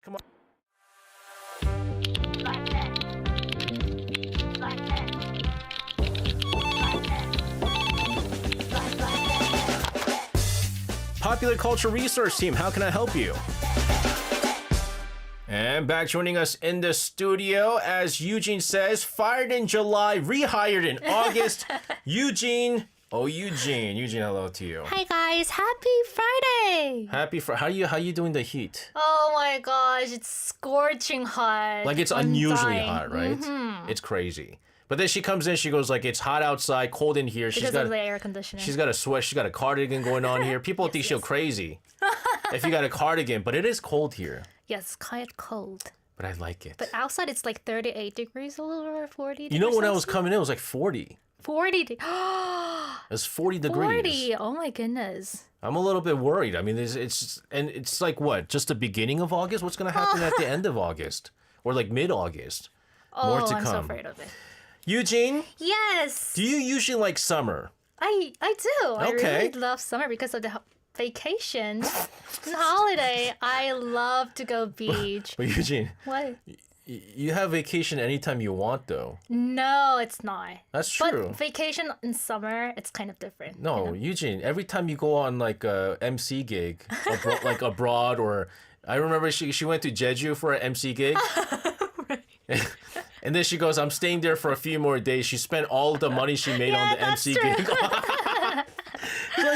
Come on. Popular Culture Research Team, how can I help you? And back joining us in the studio, as Eugene says, fired in July, rehired in August. Eugene. Oh, Eugene. Eugene, hello to you. Hi guys, happy Friday! Happy for how you doing the heat? Oh my gosh, it's scorching hot. Like it's I'm unusually dying. hot, right? It's crazy. But then she comes in, she goes like, it's hot outside, cold in here. Because of the air conditioning. She's got a sweat, she's got a cardigan going on here. People think she's crazy if you got a cardigan, but it is cold here. Yes, quite cold. But I like it. But outside it's like 38 degrees or 40 degrees. You know when I was coming in, it was like 40. 40. It was 40 degrees. 40. Oh my goodness. I'm a little bit worried. I mean, it's like what? Just the beginning of August? What's going to happen at the end of August? Or like mid-August? More to I'm come. so afraid of it. Eugene, Yes. do you usually like summer? I do. I Okay. really love summer because of the vacation and holiday. I love to go beach. But Eugene, What? you have vacation anytime you want, though. No, it's not. That's true. But vacation in summer, it's kind of different. No, Eugene, every time you go on like a MC gig, like abroad, or I remember she went to Jeju for an MC gig. And then she goes, I'm staying there for a few more days. She spent all the money she made on the that's MC true. gig. So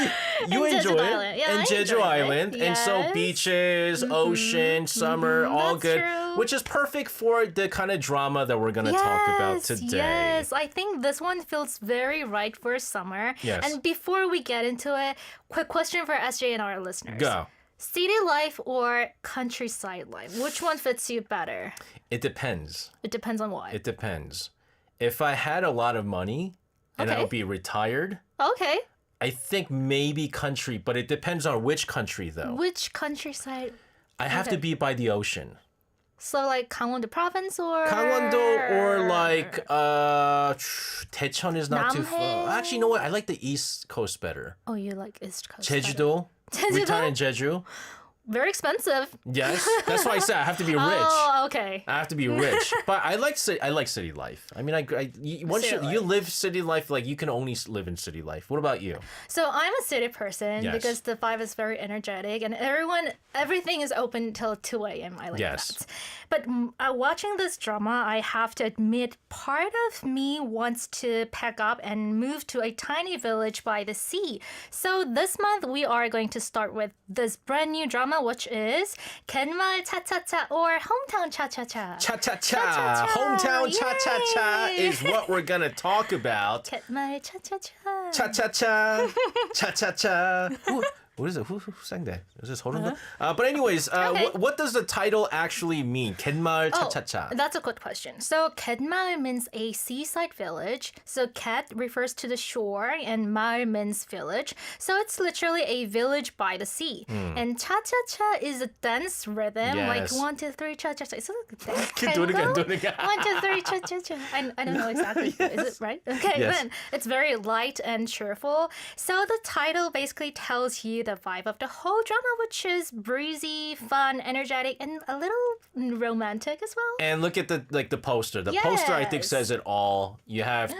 you And enjoy Jeju it. Island. Yeah, and I Jeju enjoyed it. Island. And so Yes. beaches, ocean, summer, all that's good. true. Which is perfect for the kind of drama that we're going to talk about today. Yes, I think this one feels very right for summer. Yes. And before we get into it, quick question for SJ and our listeners. Go. City life or countryside life? Which one fits you better? It depends. It depends on what. It depends. If I had a lot of money and I Okay. would be retired, Okay. I think maybe country, but it depends on which country though. Which countryside? I have to okay. be by the ocean. So like Gangwon-do province or Gangwon-do or like Daecheon is not too far. Namhae? Actually, you know what? I like the East Coast better. Oh, you like East Coast. better. Jeju-do. Jeju-do? Retire in Jeju. Very expensive. Yes, that's why I said I have to be rich. Oh, okay. I have to be rich, but I like city life. I mean, once City you life. live city life, like you can only live in city life. What about you? So I'm a city person Yes. because the vibe is very energetic and everything is open till 2 a.m. I like Yes. that. But watching this drama, I have to admit, part of me wants to pack up and move to a tiny village by the sea. So this month we are going to start with this brand new drama, which is 갯마을 차차차 or hometown cha-cha-cha. Cha-cha-cha. Cha-cha-cha. Hometown cha-cha-cha Yay. is what we're going to talk about. 갯마을 차차차. Cha-cha-cha. Cha-cha-cha. What is it? Who sang that? Is this Horunda? But anyways, Okay. what does the title actually mean? 갯마을 Oh, cha-cha-cha. that's a good question. So 갯마을 means a seaside village. So 갯 refers to the shore and 마을 means village. So it's literally a village by the sea. And cha-cha-cha is a dance rhythm. Like Yes. 1, 2, 3, cha-cha-cha. Is it like a dance Do it again, tango? do it again. 1, 2, 3, cha-cha-cha. I don't know exactly. Is it right? Okay, Yes. then. It's very light and cheerful. So the title basically tells you the vibe of the whole drama, which is breezy, fun, energetic, and a little romantic as well. And look at the poster. The poster I think Yes. says it all. You have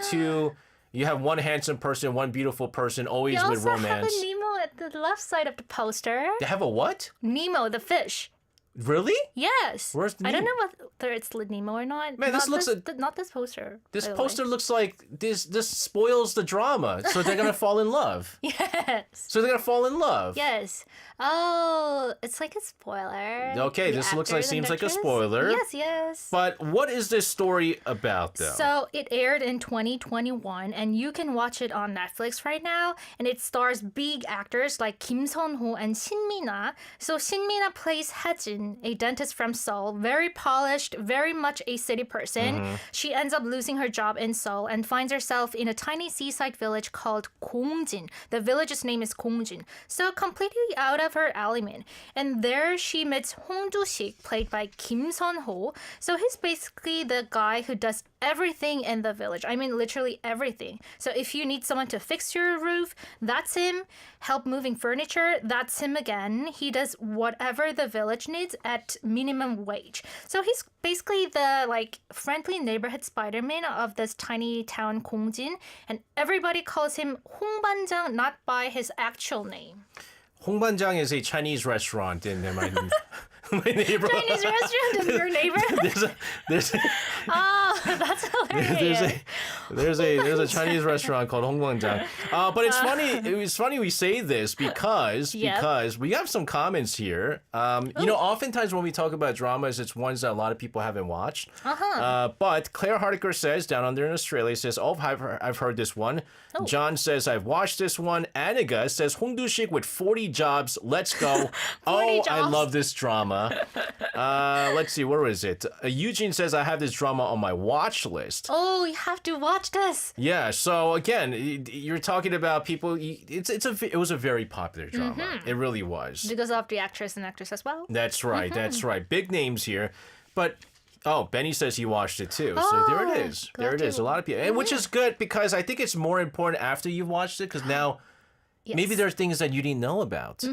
one handsome person, one beautiful person, always You with also have romance. a Nemo at the left side of the poster. They have a what? Nemo, the fish. Really? Yes. Where's I don't Nemo? know whether it's Nemo or not. Man, this Not looks not this poster. This by the poster way. looks like this spoils the drama. So they're gonna fall in love. Yes. So they're gonna fall in love. Yes. Oh, it's like a spoiler. Okay, The this looks actors like and seems like a actresses? spoiler. Yes, yes. But what is this story about though? So it aired in 2021 and you can watch it on Netflix right now and it stars big actors like Kim Sun-ho and Shin Mina. So Shin Mina plays Haejin, a dentist from Seoul, very polished, very much a city person. She ends up losing her job in Seoul and finds herself in a tiny seaside village called Gongjin. The village's name is Gongjin. So completely out of her element. And there she meets Hong Do-sik, played by Kim Sun-ho. So he's basically the guy who does everything in the village. I mean, literally everything. So if you need someone to fix your roof, that's him. Help moving furniture, that's him again. He does whatever the village needs at minimum wage. So he's basically the like friendly neighborhood Spider-Man of this tiny town Kongjin, and everybody calls him 홍반장, not by his actual name. 홍반장 is a Chinese restaurant in my neighborhood. Chinese restaurant in your neighborhood? there's a, Oh, that's hilarious. there's a Chinese restaurant called 홍반장. But it's funny. It's funny we say this because we have some comments here. You know, oftentimes when we talk about dramas, it's ones that a lot of people haven't watched. But Claire Hardiker says down under in Australia says, "Oh, I've heard this one." Oh. John says, "I've watched this one." Aniga says, "홍두식 with 40 jobs. Let's go." Oh, I jobs. love this drama. Let's see, where is it? Eugene says, "I have this drama on my watch list." Oh, you have to watch this. Yeah, so again, you're talking about people. It was a very popular drama. It really was. Because of the actress and actress as well. That's right. That's right. Big names here, but. Oh, Benny says he watched it too. So there it is. There it is. A lot of people. And which is good because I think it's more important after you've watched it because now maybe there are things that you didn't know about.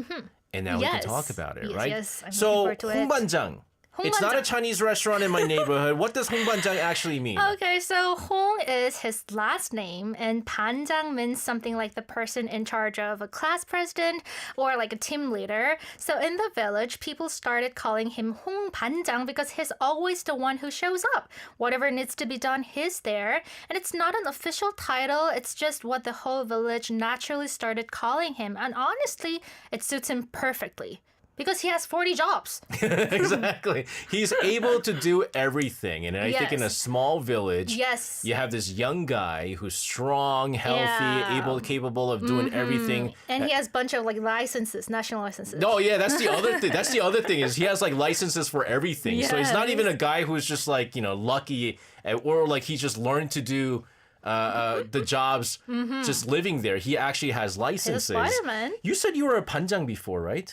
And now we can talk about it, right? Yes, I'm so, looking forward to it. 홍반장. It's not a Chinese restaurant in my neighborhood. What does 홍반장 actually mean? Okay, so Hong is his last name, and 반장 means something like the person in charge of a class president or like a team leader. So in the village, people started calling him Hong 반장 because he's always the one who shows up. Whatever needs to be done, he's there. And it's not an official title, it's just what the whole village naturally started calling him. And honestly, it suits him perfectly. Because he has 40 jobs. Exactly. He's able to do everything. And I think in a Yes. small village, Yes. you have this young guy who's strong, healthy, capable of doing everything. And he has a bunch of like licenses, national licenses. Oh yeah, that's the other thing. That's the other thing is he has like licenses for everything. So he's not even a guy who's just like, you know, lucky or like he just learned to do the jobs just living there. He actually has licenses. He's a Spider-Man. You said you were a 반장 before, right?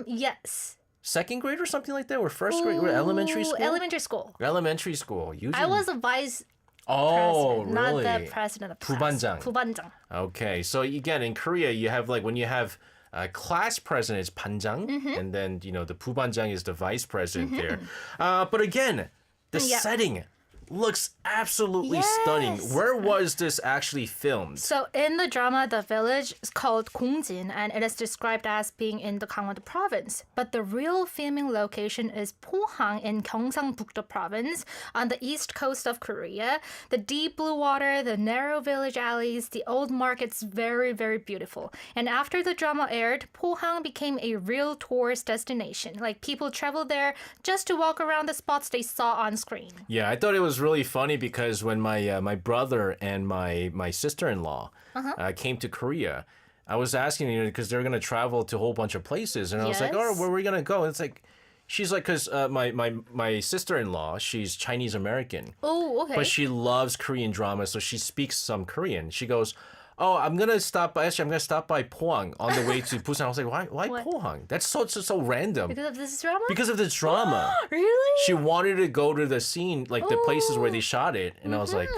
Yes. Second grade or something like that? Or first grade? Or elementary school? Elementary school. Elementary school. I was a vice Oh, president, really? not the president of class. 부반장. 부반장. Okay, so again, in Korea, you have like when you have class president is 반장, and then you know the 부반장 is the vice president there. But again, the setting looks absolutely stunning. Where was this actually filmed? So in the drama, the village is called Kongjin, and it is described as being in the Gangwon province. But the real filming location is Pohang in Gyeongsangbuk-do province on the east coast of Korea. The deep blue water, the narrow village alleys, the old markets, very, very beautiful. And after the drama aired, Pohang became a real tourist destination. Like people traveled there just to walk around the spots they saw on screen. Yeah, I thought it was really funny because when my brother and my sister-in-law came to Korea, I was asking because they're gonna travel to a whole bunch of places, and I was like, "Oh, where are we gonna go?" And it's like, she's like, because my sister-in-law, she's Chinese American, Oh, okay. but she loves Korean drama, so she speaks some Korean. She goes, "Oh, I'm gonna stop by Pohang on the way to Busan." I was like, "Why Pohang? That's so random." Because of this drama? Because of this drama. Really? She wanted to go to the scene, like the places where they shot it, and I was like,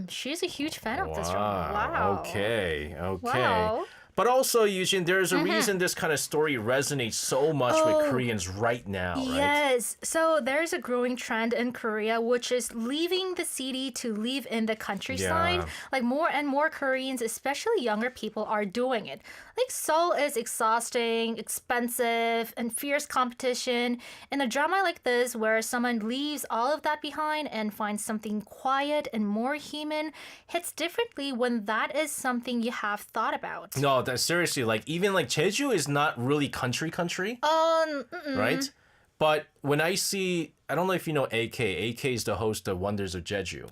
She's a huge fan of this drama. Wow. Okay. Wow. But also, Eugene, there's a reason this kind of story resonates so much with Koreans right now, right? Yes. So there's a growing trend in Korea, which is leaving the city to live in the countryside. Yeah. Like more and more Koreans, especially younger people, are doing it. Like Seoul is exhausting, expensive, and fierce competition. In a drama like this, where someone leaves all of that behind and finds something quiet and more human, hits differently when that is something you have thought about. No, that's seriously, like, even like Jeju is not really country, right? But when I see, I don't know if you know AK. AK is the host of Wonders of Jeju.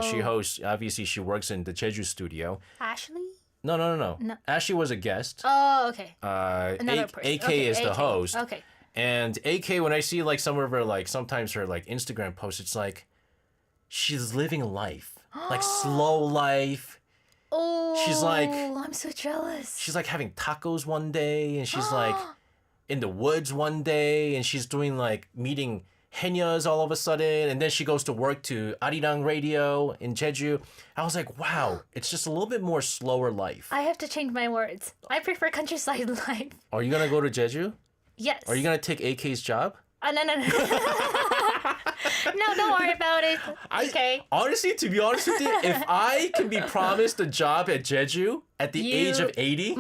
She hosts, obviously, she works in the Jeju studio. Ashley? No. Ashley was a guest. Oh, okay. Another person. AK Okay, is the AK. host. Okay. And AK, when I see like some of her, like sometimes her like Instagram posts, it's like she's living life, like slow life. Oh, She's like- I'm so jealous. She's like having tacos one day, and she's like in the woods one day, and she's doing like meeting Haenyas all of a sudden, and then she goes to work to Arirang Radio in Jeju. I was like, wow, it's just a little bit more slower life. I have to change my words. I prefer countryside life. Are you gonna go to Jeju? Yes. Are you gonna take AK's job? No. No, don't worry about it. Okay. Honestly, to be honest with you, if I can be promised a job at Jeju at the age of 80,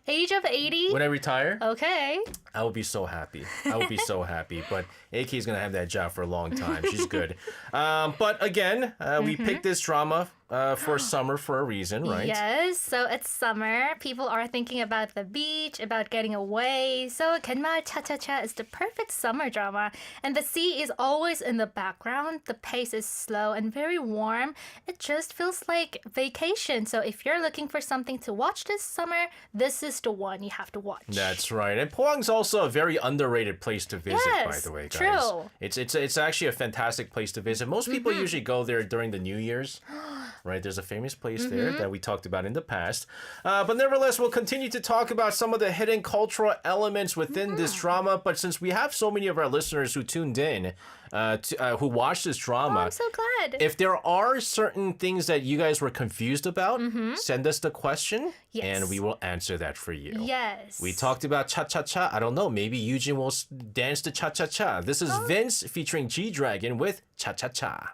Age of 80? when I retire, Okay. I will be so happy. I will be so happy. But AK is going to have that job for a long time. She's good. But again, we picked this drama for summer for a reason, right? Yes, so it's summer. People are thinking about the beach, about getting away. So Genmaul Cha-Cha-Cha is the perfect summer drama. And the sea is always in the background. The pace is slow and very warm. It just feels like vacation. So if you're looking for something to watch this summer, this is the one you have to watch. That's right. And Pohang's also a very underrated place to visit, by the way, guys. True. It's actually a fantastic place to visit. Most people usually go there during the New Year's. Right, there's a famous place there that we talked about in the past. But nevertheless, we'll continue to talk about some of the hidden cultural elements within this drama. But since we have so many of our listeners who tuned in, who watched this drama, I'm so glad. if there are certain things that you guys were confused about, send us the question, and we will answer that for you. Yes. We talked about cha-cha-cha. I don't know, maybe Eugene will dance to cha-cha-cha. This is Vince featuring G-Dragon with cha-cha-cha.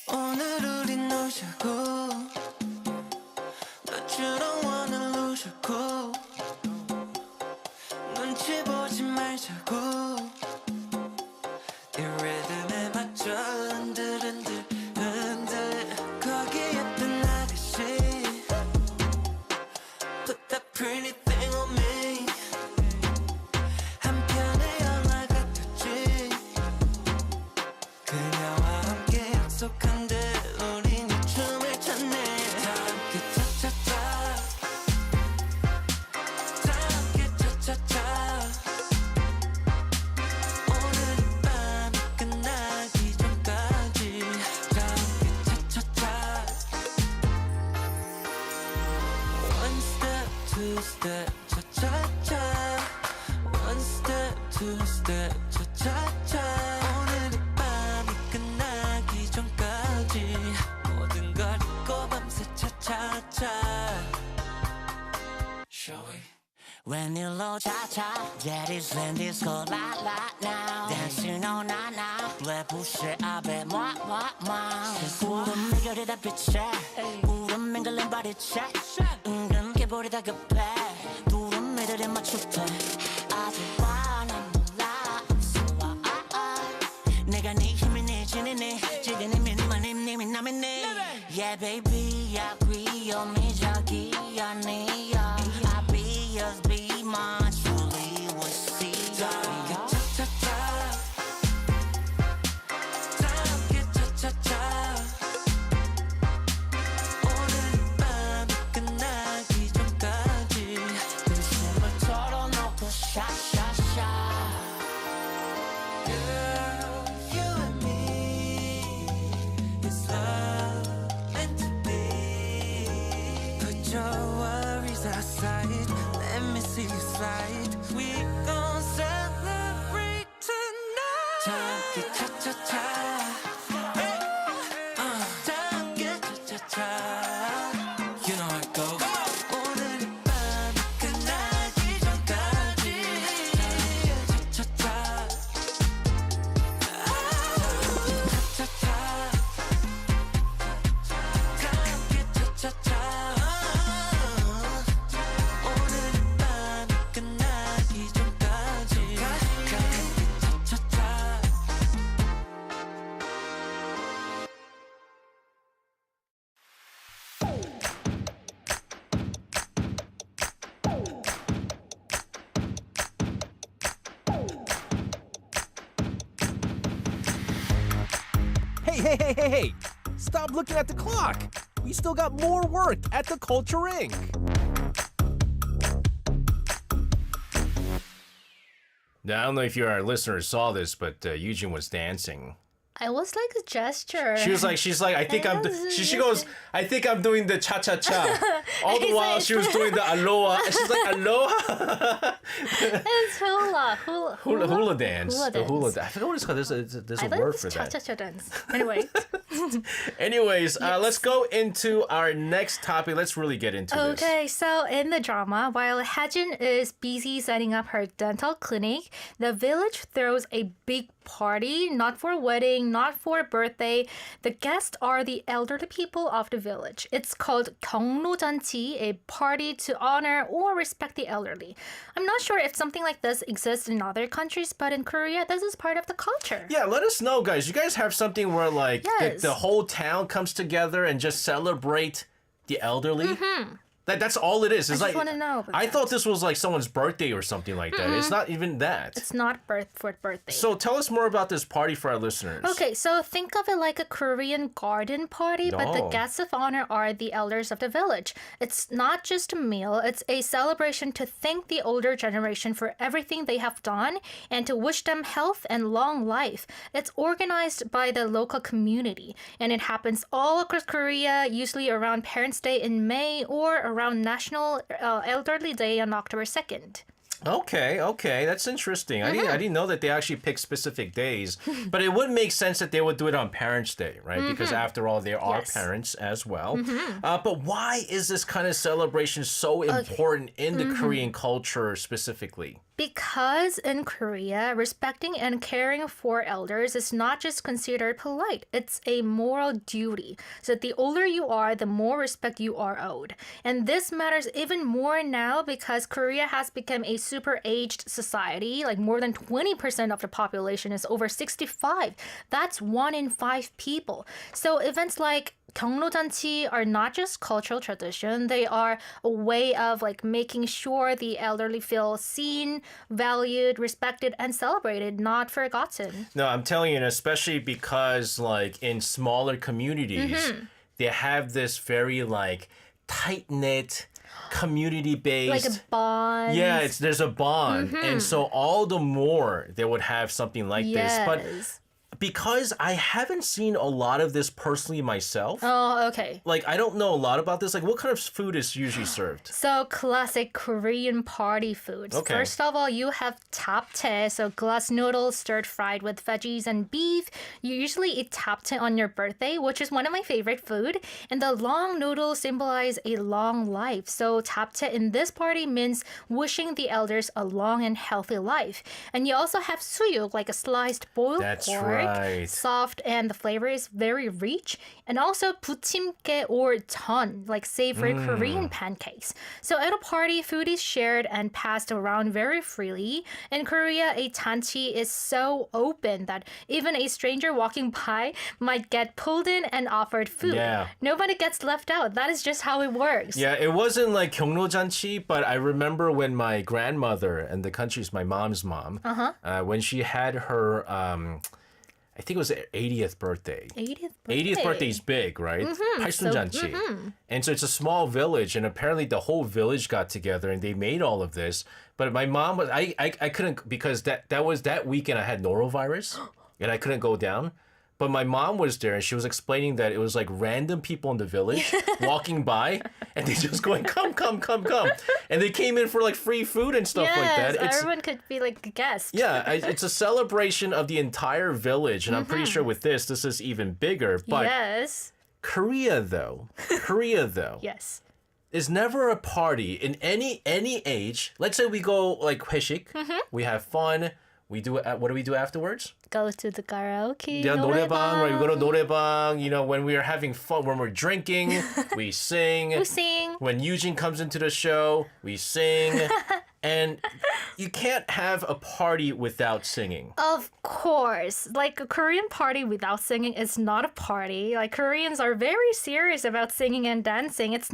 오늘 우린 놀자고 But you don't wanna lose your cool 눈치 보지 말자고 이 리듬에 맞춰 흔들흔들 흔들 거기 예쁜 아가씨 Put that pretty thing on me 한 편의 영화 같았지 그녀와 함께 약속한 듯 우린 이 춤을 췄네 다 함께 차차차 다 함께 차차차 오늘 이 밤이 끝나기 전까지 다 함께 차차차 One step, two step, cha-cha-cha One step, two step, cha-cha-cha 오늘 이 밤이 끝나기 전까지 모든 걸 잊고 밤새 차차차 Shall we? When you low cha-cha That is when disco la la now Dancing on na na 왜 부시 앞에 moi 구름 매결이다 빛에 구름 맹글린 바리채 은근 깨버리다 급해 두름 매들이 맞출때 아직 와난 몰라 I'm so 내가 네 힘이 네 지니니 지금 님이 니만 님이 남의 니 Yeah baby I agree you're me 저기 아니야 I'll be yours be mine truly we'll see 차차차 다 함께 차차차 오늘 이 밤이 끝나기 전까지 그 숨을 털어놓고 샤샤샤 Girl, you and me is love meant to be. Put your worries aside, let me see you slide. We gon' celebrate tonight. 다 함께 차차차. 다 함께 차차차. You know how it goes. 오늘 이 밤이 끝나기 전까지 다 함께 차차차. 오늘 이 밤이 끝나기 전까지 차차차 Hey! Stop looking at the clock! We still got more work at the Culture Inc. Now, I don't know if your listeners saw this, but Eugene was dancing I was like a gesture. She's like, I think she goes, I think I'm doing the cha-cha-cha. All the He's while like- she was doing the aloha. And she's like, aloha. It's hula Dance. Hula The hula dance. dance. I forgot what it's called. There's I a like word this for that. cha-cha-cha dance. Anyway. Anyways, let's go into our next topic. Let's really get into this. Okay, so in the drama, while Hajin is busy setting up her dental clinic, the village throws a big party, not for a wedding, not for a birthday. The guests are the elderly people of the village. It's called 경로잔치, a party to honor or respect the elderly. I'm not sure if something like this exists in other countries, but in Korea, this is part of the culture. Yeah, let us know, guys. You guys have something where like Yes. the whole town comes together and just celebrate the elderly? That's all it is. It's I like just wanna know about I that. thought this was like someone's birthday or something like that. It's not even that. It's not birthday. So tell us more about this party for our listeners. Okay, so think of it like a Korean garden party, but the Oh. guests of honor are the elders of the village. It's not just a meal, it's a celebration to thank the older generation for everything they have done and to wish them health and long life. It's organized by the local community, and it happens all across Korea, usually around Parents' Day in May or around National Elderly Day on October 2nd. Okay, that's interesting. I didn't know that they actually pick specific days, but it would make sense that they would do it on Parents' Day, right? Because after all, they are Yes. parents as well. But why is this kind of celebration so important in the Korean culture specifically? Because in Korea, respecting and caring for elders is not just considered polite, it's a moral duty. So the older you are, the more respect you are owed. And this matters even more now because Korea has become a super aged society. Like more than 20% of the population is over 65. That's 1 in 5 people. So events like 경로잔치 are not just cultural tradition. They are a way of like making sure the elderly feel seen, valued, respected, and celebrated, not forgotten. No, I'm telling you, and especially because like in smaller communities, they have this very like tight-knit, community-based. Like a bond. Yeah, there's a bond. And so all the more they would have something like this. But Yes. because I haven't seen a lot of this personally myself, Oh, okay. like I don't know a lot about this. Like what kind of food is usually served? So classic Korean party foods. Okay. First of all, you have tapte, so glass noodles stir fried with veggies and beef. You usually eat tapte on your birthday, which is one of my favorite food. And the long noodles symbolize a long life. So tapte in this party means wishing the elders a long and healthy life. And you also have suyuk, like a sliced boiled That's pork. right. Soft, and the flavor is very rich. And also 부침개 or ton, like savory Korean pancakes. So at a party, food is shared and passed around very freely. In Korea, a 잔치 is so open that even a stranger walking by might get pulled in and offered food. Yeah. Nobody gets left out. That is just how it works. Yeah, it wasn't like 경로잔치, but I remember when my grandmother, and the country's my mom's mom, when she had her, I think it was her 80th birthday. 80th birthday is big, right? 팔순잔치. And so it's a small village, and apparently the whole village got together and they made all of this. But my mom was I couldn't, because that was that weekend I had norovirus and I couldn't go down. But my mom was there and she was explaining that it was like random people in the village walking by and they just going, come. And they came in for like free food and stuff like that. Yes, everyone could be like a guest. Yeah, it's a celebration of the entire village. And I'm pretty sure with this is even bigger. But Yes. Korea though, Yes. is never a party in any age. Let's say we go like 회식, we have fun. We do what do we do afterwards? Go to the karaoke. Yeah, 노래방, right? We go to 노래방. 노래방. You know, when we are having fun, when we're drinking, we sing. We sing. When Eugene comes into the show, we sing. And you can't have a party without singing. Of course. Like a Korean party without singing is not a party. Like Koreans are very serious about singing and dancing. It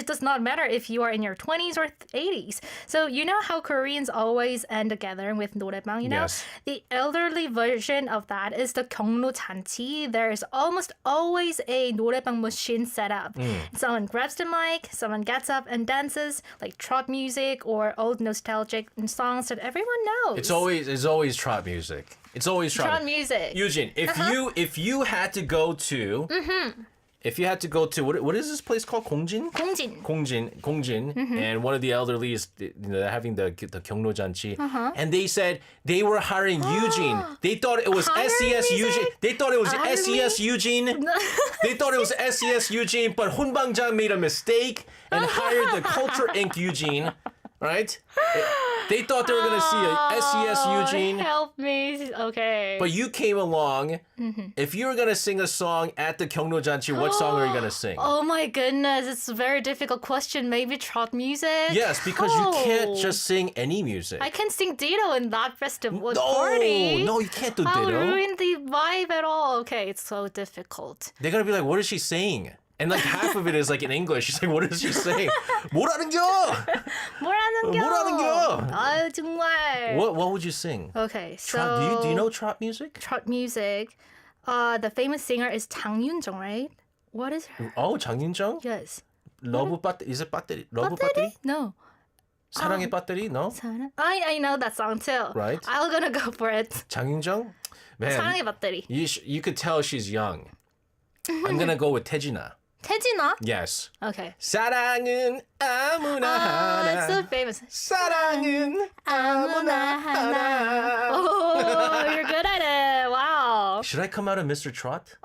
does not matter if you are in your 20s or 80s. So you know how Koreans always end a gathering with 노래방, you know? Yes. The elderly version of that is the 경로잔치. There is almost always a 노래방 machine set up. Someone grabs the mic, someone gets up and dances, like trot music or old nostalgic certain songs that everyone knows. It's always trot music. It's always trot music. Eugene, if you had to go to if you had to go to what is this place called? 공진? 공진. And one of the elderly is they're having the 경로잔치, and they said they were hiring Eugene. They thought it was SES Eugene. They thought it was SES Eugene. They thought it was SES Eugene, but 훈방장 made a mistake and hired the Culture Inc. Eugene. Right? They thought they were going to see a SES Eugene. Help me. Okay. But you came along. If you were going to sing a song at the 경로잔치, what song are you going to sing? Oh my goodness, it's a very difficult question. Maybe trot music? Yes, because you can't just sing any music. I can sing Ditto in that festival party. No, you can't do I'll Ditto. ruin the vibe at all. Okay, it's so difficult. They're going to be like, what is she saying? And like half of it is like in English. She's like, what is she saying? 뭐라는겨? 뭐라는겨? 아유, 정말. What would you sing? Okay, so... Do you know trot music? Trot music. The famous singer is 장윤정, right? What is her? Oh, 장윤정? Yes. Love battery? Is it battery? Love battery? No. 사랑의 배터리? No? I know that song too. Right. I'm gonna go for it. 장윤정? Man, 사랑의 배터리. you could tell she's young. I'm gonna go with 태진아. 태진아? Yes. Okay. 사랑은 아무나 하나. It's so famous. 사랑은 아무나 하나. Oh, you're good at it. Wow. Should I come out of Mr. Trot?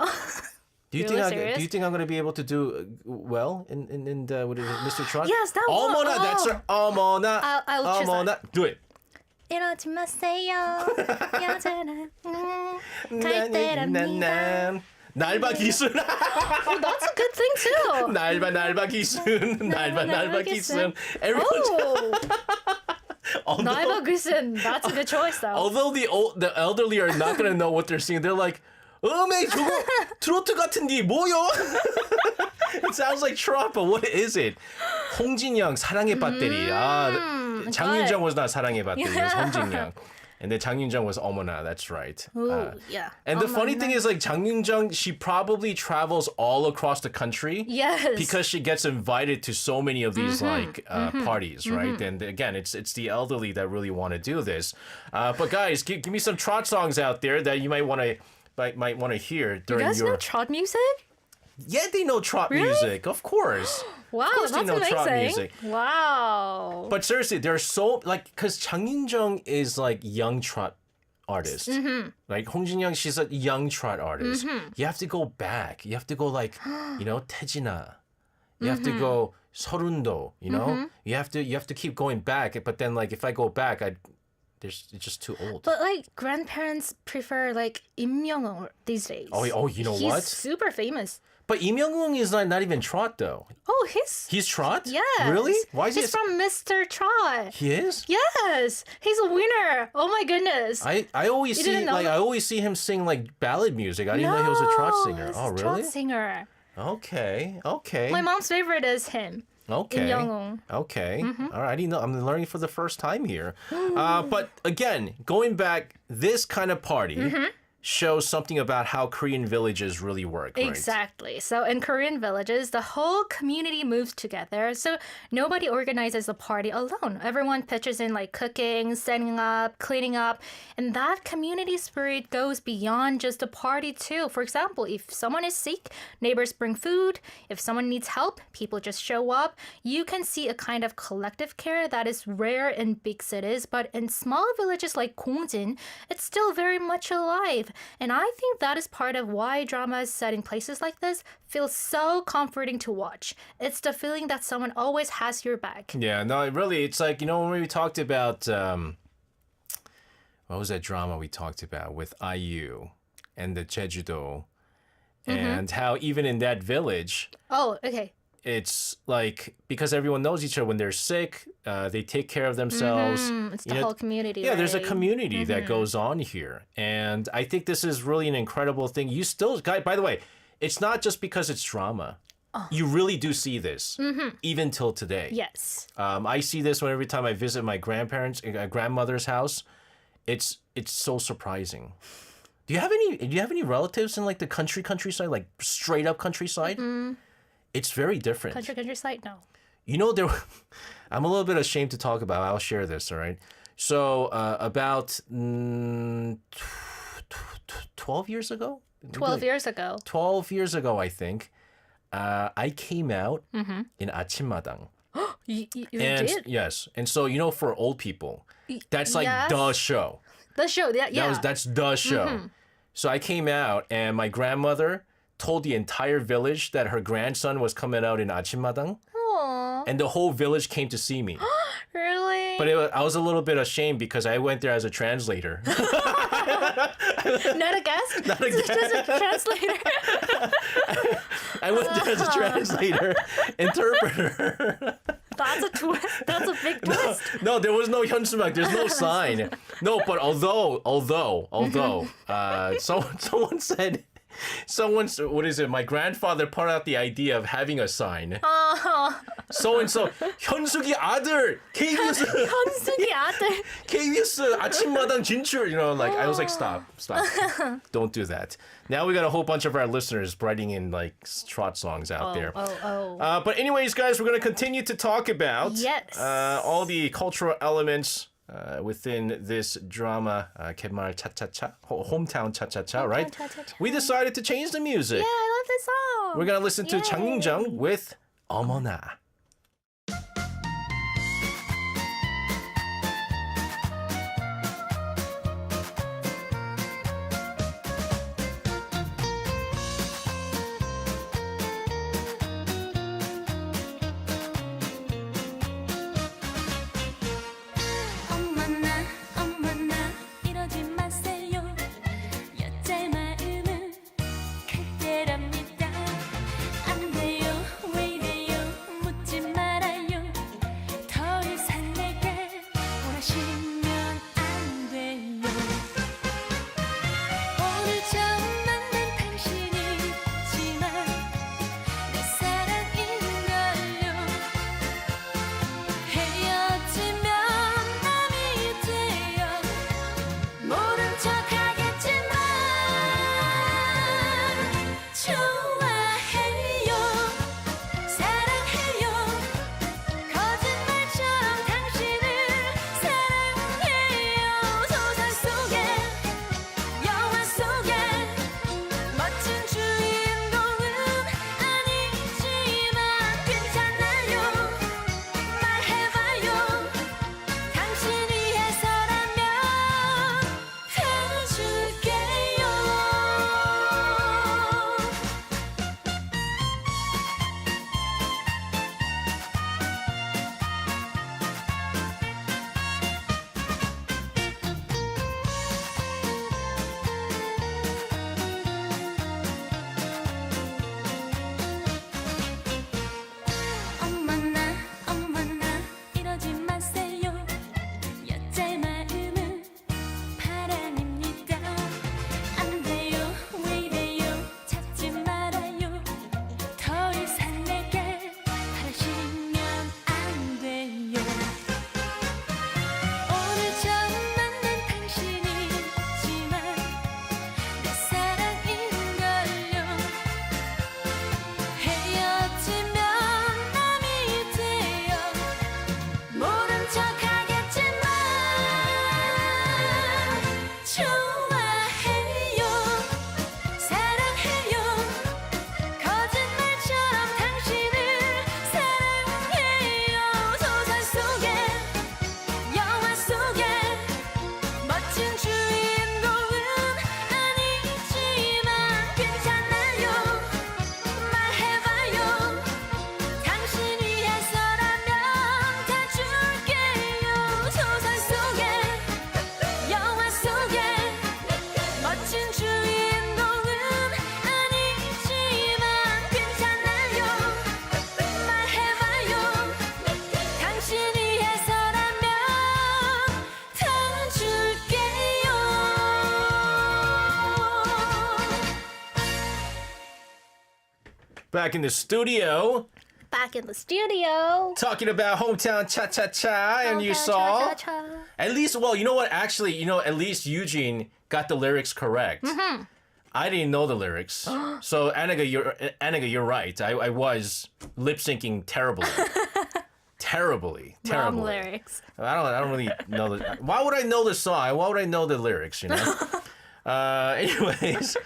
Do you Really think serious? do you think I'm gonna be able to do well in what is it, Mr. Trot? Yes, that one. 어머나, that's right. 어머나. I'll choose 어머나. Do it. 이러지 마세요. 여자는 갈 때랍니다. 날바 기순. Oh, that's a good thing too. 날바 기순. 날바 기순. Everyone. 날바 기순. That's a good choice though. Although the elderly are not gonna know what they're singing, they're like, 음에 저거 트로트 같은데 뭐요? It sounds like trot, but what is it? 홍진영 사랑의 배터리. 장윤정 was not 사랑의 배터리. It was 홍진영. And then 장윤정 was 어머나. That's right. Ooh, yeah. And the funny thing is, like, 장윤정, she probably travels all across the country. Yes. Because she gets invited to so many of these parties, right? And again, it's the elderly that really want to do this. But guys, give me some trot songs out there that you might want to hear during You guys know trot music? Yeah, they know trot music, of course. Wow, of course that's they know amazing. trot music. Wow. But seriously, there's so because 장윤정 is like young trot artist. Like 홍진영, she's a young trot artist. You have to go back. You have to go like, 태진아. You have to go 서른도. You have to keep going back. But then like if I go back, it's just too old. But like grandparents prefer like Im Young-un these days. Oh, you know what? He's super famous. But Im Young-un is not even trot though. Oh, He's trot? Yes. Really? Why is He's from Mr. Trot. He is? Yes. He's a winner. Oh my goodness. I always You see didn't know I that? always see him sing like ballad music. I didn't know he was a trot singer. He's Oh, a really? trot singer. Okay. My mom's favorite is him. Okay. Im Young-un. Okay. All right. I didn't know. I'm learning for the first time here. But again, going back, this kind of party shows something about how Korean villages really work, right? Exactly. So in Korean villages, the whole community moves together. So nobody organizes a party alone. Everyone pitches in like cooking, setting up, cleaning up. And that community spirit goes beyond just a party too. For example, if someone is sick, neighbors bring food. If someone needs help, people just show up. You can see a kind of collective care that is rare in big cities, but in small villages like Gongjin, it's still very much alive. And I think that is part of why dramas set in places like this feel so comforting to watch. It's the feeling that someone always has your back. Yeah, no, it's like, when we talked about, what was that drama we talked about with IU and the Jeju-do, and how even in that village, Oh, okay. it's like, because everyone knows each other when they're sick, they take care of themselves. It's the whole community. Yeah, there's a right? community that goes on here. And I think this is really an incredible thing. You still, by the way, it's not just because it's drama. You really do see this, even till today. Yes. I see this every time I visit my grandmother's house. It's so surprising. Do you have any relatives in like the countryside, like straight up countryside? It's very different. Countryside? No. I'm a little bit ashamed to talk about. I'll share this, all right? So about 12 years ago? 12 years ago. 12 years ago, I think, I came out in 아침마당. You And did? yes. And so, for old people, that's like yes. the show. The show, yeah. That's the show. So I came out and my grandmother told the entire village that her grandson was coming out in 아침마당. Aw, And the whole village came to see me. really? But I was a little bit ashamed because I went there as a translator. Not a guest? Not a guest. Just a translator. I went there as a translator, interpreter. That's a twist. That's a big twist. No, there was no 현수막. There's no sign. No, but although, someone said, what is it? My grandfather put out the idea of having a sign. So and so, 현숙이 아들, KBS, 현숙이 아들. KBS 아침마당 진출. I was like, stop, don't do that. Now we got a whole bunch of our listeners writing in like trot songs out there. But anyways, guys, we're gonna continue to talk about all the cultural elements within this drama, 개말 차차차, hometown 차차차, right? 차차차. We decided to change the music. Yeah, I love this song. We're gonna listen to Yay. 장윤정 with 어머나. 어머나 이러지 마세요 여자의 마음은 그때랍니다 안 돼요 왜 이래요 묻지 말아요 더 이상 내게 원하시면 안 돼요 오늘 처음 만난 당신이지만 내 사랑인걸요 헤어지면 남이 돼요 모른 척하겠지만 좋아해요 사랑해요 거짓말처럼 당신을 사랑해요 소설 속에 영화 속에 멋진 주인공은 아니지만 괜찮아요 말해봐요 당신이 해서라면 해줄게요 어머나 이러지 마세요 여자의 마음은 바람입니다 안 돼요 왜 이래요 잡지 말아요 더 이상 내게 바라시면 안 돼요 오늘 처음 만난 당신이지만 내 사랑인걸요 헤어지면 남이 돼요 모른 척하겠지만 좋아해요 사랑해요 거짓말처럼 당신을 사랑해요 소설 속에 영화 속에 멋진 주인공은 아니지만 괜찮아요 말해봐요 당신이 해서라면 다 줄게요 소설 속에 영화 속에 멋진 주인공은 아니지만 괜찮아요 말해봐요 당신이 해서라면 다 줄게요 Back in the studio, Back in the studio. talking about hometown cha-cha-cha, and you Hometown saw... cha-cha-cha. At least, well, you know what? Actually, at least Eugene got the lyrics correct. I didn't know the lyrics. So, Annika, you're right. I was lip-syncing terribly. Terribly. Wrong lyrics. I don't really know the. Why would I know the song? Why would I know the lyrics? You know. Anyways,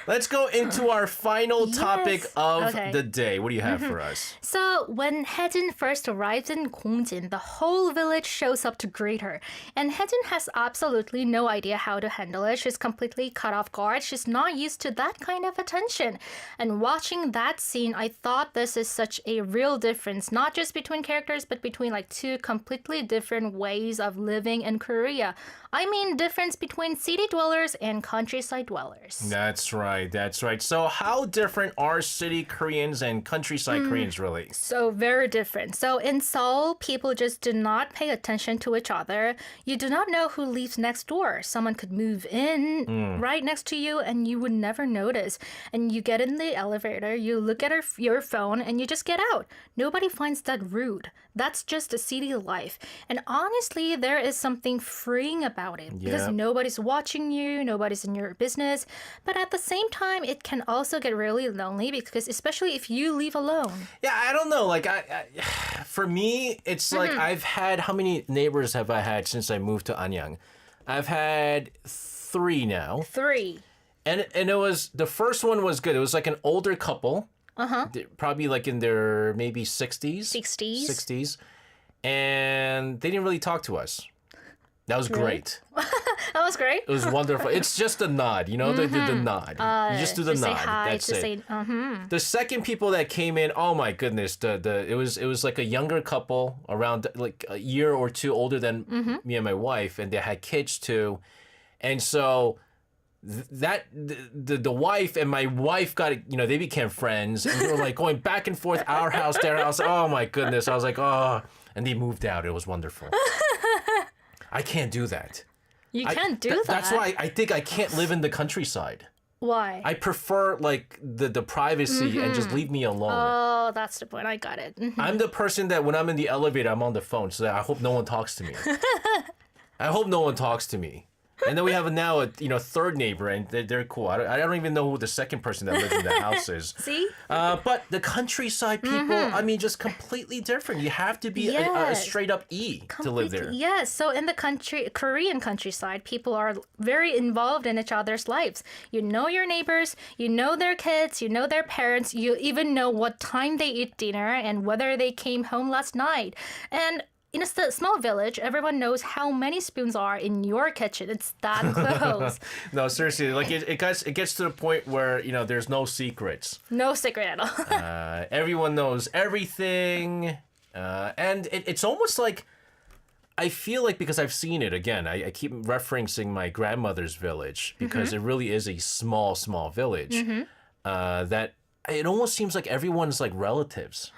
let's go into our final topic of the day. What do you have for us? So when Haejin first arrives in Gongjin, the whole village shows up to greet her. And Haejin has absolutely no idea how to handle it. She's completely caught off guard. She's not used to that kind of attention. And watching that scene, I thought this is such a real difference, not just between characters, but between like two completely different ways of living in Korea. I mean, difference between city dwellers and countryside dwellers. That's right. That's right. So how different are city Koreans and countryside Koreans really? So very different. So in Seoul, people just do not pay attention to each other. You do not know who lives next door. Someone could move in right next to you and you would never notice. And you get in the elevator, you look at your phone and you just get out. Nobody finds that rude. That's just a city life. And honestly, there is something freeing about it because nobody's watching you, nobody's in your business. But at the same time, it can also get really lonely because especially if you leave alone. Yeah, I don't know. Like, for me, it's like I've had, how many neighbors have I had since I moved to Anyang? I've had 3 now. 3. And it was, the first one was good. It was like an older couple. Probably like in their maybe 60s. 60s. And they didn't really talk to us. That was great. That was great. It was wonderful. It's just a nod, you know, the nod. You just do the to nod. Say hi, That's to it. say, The second people that came in, oh my goodness, it was like a younger couple around like a year or 2 older than me and my wife, and they had kids too, and so the wife and my wife got, you know, they became friends, and they were like going back and forth, our house, their house. Oh my goodness, I was like, oh, and they moved out. It was wonderful. I can't do that. You can't do that. That's why I think I can't live in the countryside. Why? I prefer like the privacy and just leave me alone. Oh, that's the point. I got it. I'm the person that when I'm in the elevator, I'm on the phone, so that I hope no one talks to me. I hope no one talks to me. And then we have now a third neighbor, and they're cool. I don't even know who the second person that lives in the house is. See? But the countryside people, I mean, just completely different. You have to be a straight up to live there. Yes. So in the Korean countryside, people are very involved in each other's lives. You know your neighbors, you know their kids, you know their parents, you even know what time they eat dinner and whether they came home last night. And in a small village, everyone knows how many spoons are in your kitchen. It's that close. No, seriously, like it gets to the point where, you know, there's no secrets. No secret at all. Everyone knows everything. And it's almost like, I feel like, because I've seen it, again, I keep referencing my grandmother's village because it really is a small village. That it almost seems like everyone's like relatives.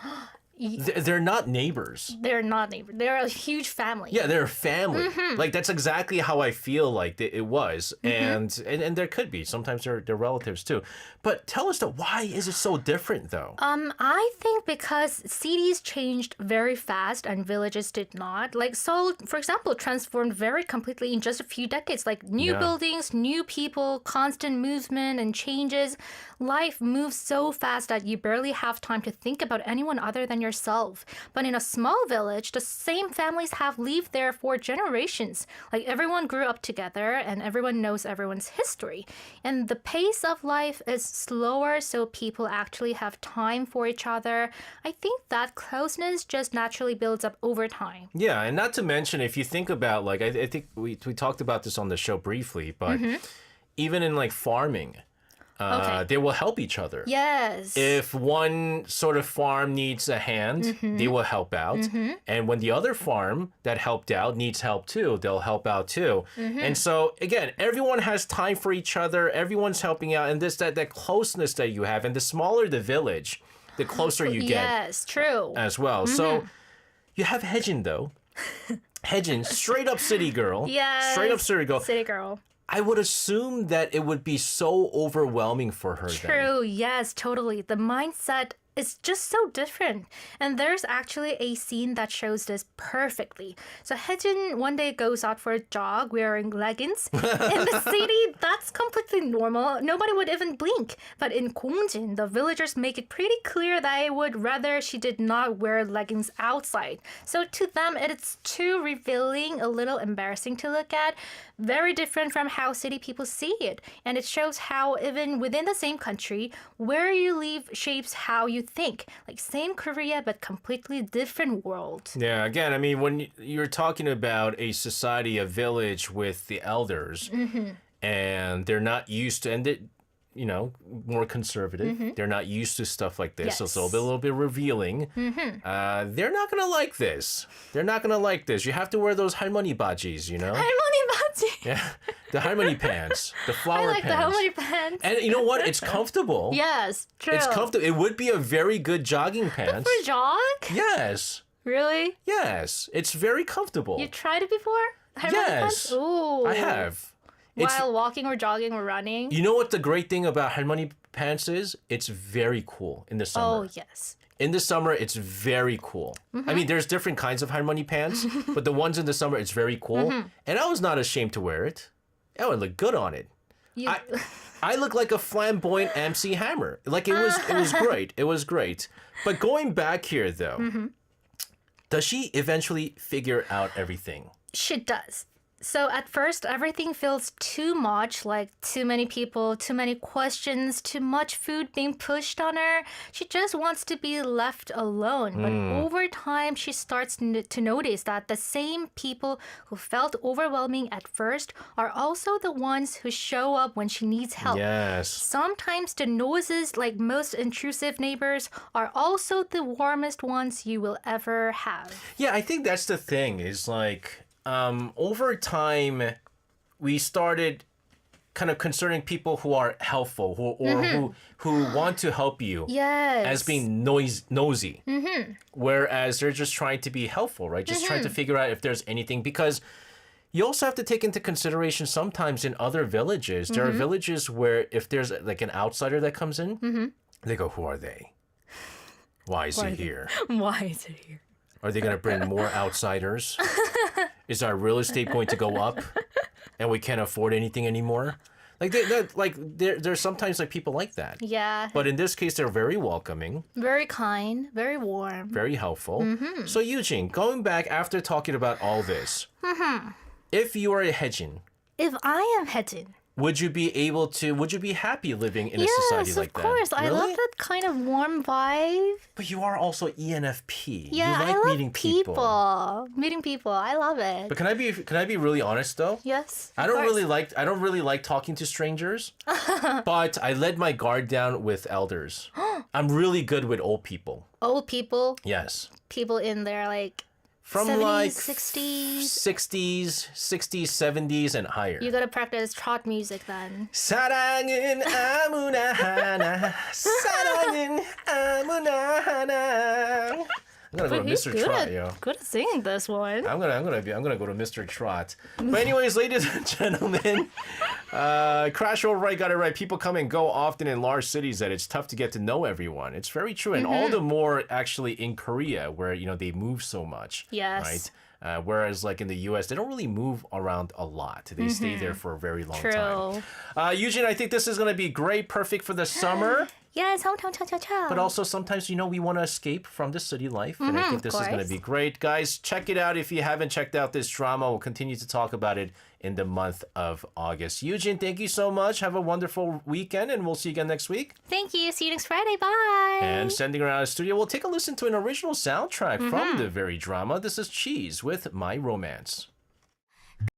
They're not neighbors. They're not neighbors. They're a huge family. Yeah, they're a family. Like, that's exactly how I feel like it was. And there could be. Sometimes they're relatives too. But tell us, why is it so different, though? I think because cities changed very fast and villages did not. Like Seoul, for example, transformed very completely in just a few decades. Like new buildings, new people, constant movement and changes. Life moves so fast that you barely have time to think about anyone other than yourself. But in a small village, the same families have lived there for generations. Like everyone grew up together and everyone knows everyone's history. And the pace of life is slower, so people actually have time for each other. I think that closeness just naturally builds up over time. Yeah, and not to mention, if you think about, like, I think we talked about this on the show briefly, but even in like farming, they will help each other. Yes. If one sort of farm needs a hand, they will help out. And when the other farm that helped out needs help too, they'll help out too. And so, again, everyone has time for each other. Everyone's helping out. And that closeness that you have. And the smaller the village, the closer you get. Yes, true. As well. So you have Haejin, though. Haejin, straight up city girl. Yes. Straight up city girl. City girl. I would assume that it would be so overwhelming for her then. True, yes, totally. The mindset it's just so different. And there's actually a scene that shows this perfectly. So Haejin one day goes out for a jog wearing leggings. In the city, that's completely normal. Nobody would even blink. But in Gongjin, the villagers make it pretty clear that they would rather she did not wear leggings outside. So to them, it's too revealing, a little embarrassing to look at. Very different from how city people see it. And it shows how even within the same country, where you live shapes how you think. Like same Korea, but completely different world. Yeah, again, I mean, when you're talking about a society, a village with the elders, and they're not used to, and more conservative. They're not used to stuff like this, so it's a little bit revealing. They're not gonna like this. They're not gonna like this. You have to wear those 할머니 bajis, you know? 할머니 바지. Yeah, the 할머니 pants, the flower I like the pants. 할머니 pants. And you know what? It's comfortable. Yes, true. It's comfortable. It would be a very good jogging pants. For jog? Yes. Really? Yes. It's very comfortable. You tried it before? 할머니 Yes. pants? Ooh. I have. It's, While walking or jogging or running? you know what the great thing about 할머니 pants is? It's very cool in the summer. Oh, yes. In the summer, it's very cool. I mean, there's different kinds of 할머니 pants, but the ones in the summer, it's very cool. And I was not ashamed to wear it. I would look good on it. You, I look like a flamboyant MC Hammer. Like it was great. It was great. But going back here though, does she eventually figure out everything? she does. So at first, everything feels too much, like too many people, too many questions, too much food being pushed on her. She just wants to be left alone. But over time, she starts to notice that the same people who felt overwhelming at first are also the ones who show up when she needs help. Yes. Sometimes the noises, like most intrusive neighbors, are also the warmest ones you will ever have. Yeah, I think that's the thing is like over time we started kind of concerning people who are helpful who want to help you Yes. as being nosy. Whereas they're just trying to be helpful, right? Just trying to figure out if there's anything because you also have to take into consideration sometimes in other villages, there are villages where if there's like an outsider that comes in, they go, who are they? Why is he here? Why is it here? Are they going to bring more outsiders? Is our real estate going to go up and we can't afford anything anymore? Like, there's sometimes like people like that. Yeah. But in this case, they're very welcoming, Very kind, very warm. very helpful. So Eugene, going back after talking about all this, if you are a Haejin, If I am Haejin, would you be happy living in a society yes, like of that? course. I Really? love that kind of warm vibe. But you are also ENFP. Yeah, you like I love meeting people. Meeting people. I love it. But can I be really honest though? Yes. I of don't course. really like talking to strangers, but I let my guard down with elders. I'm really good with old people. Old people, Yes. people in their like From 70s, like 60s. 60s, 70s and higher. You gotta practice trot music then. 사랑은 아무나 하나. 사랑은 아무나 하나. I'm gonna go to Mr. Trot, yo. Good at singing this one. I'm gonna go to Mr. Trot. But anyways, ladies and gentlemen, Crash Over Right got it right. People come and go often in large cities that it's tough to get to know everyone. It's very true, and all the more actually in Korea where they move so much. Yes. Right. Whereas like in the U.S., they don't really move around a lot. They stay there for a very long time. True. Eugene, I think this is gonna be great, perfect for the summer. Yes, hometown cha-cha-cha. But also sometimes, we want to escape from the city life. And I think this is going to course. be great. Guys, check it out if you haven't checked out this drama. We'll continue to talk about it in the month of August. Eugene, thank you so much. Have a wonderful weekend, and we'll see you again next week. Thank you. See you next Friday. Bye. And sending around the studio, we'll take a listen to an original soundtrack from the very drama. This is Cheese with My Romance.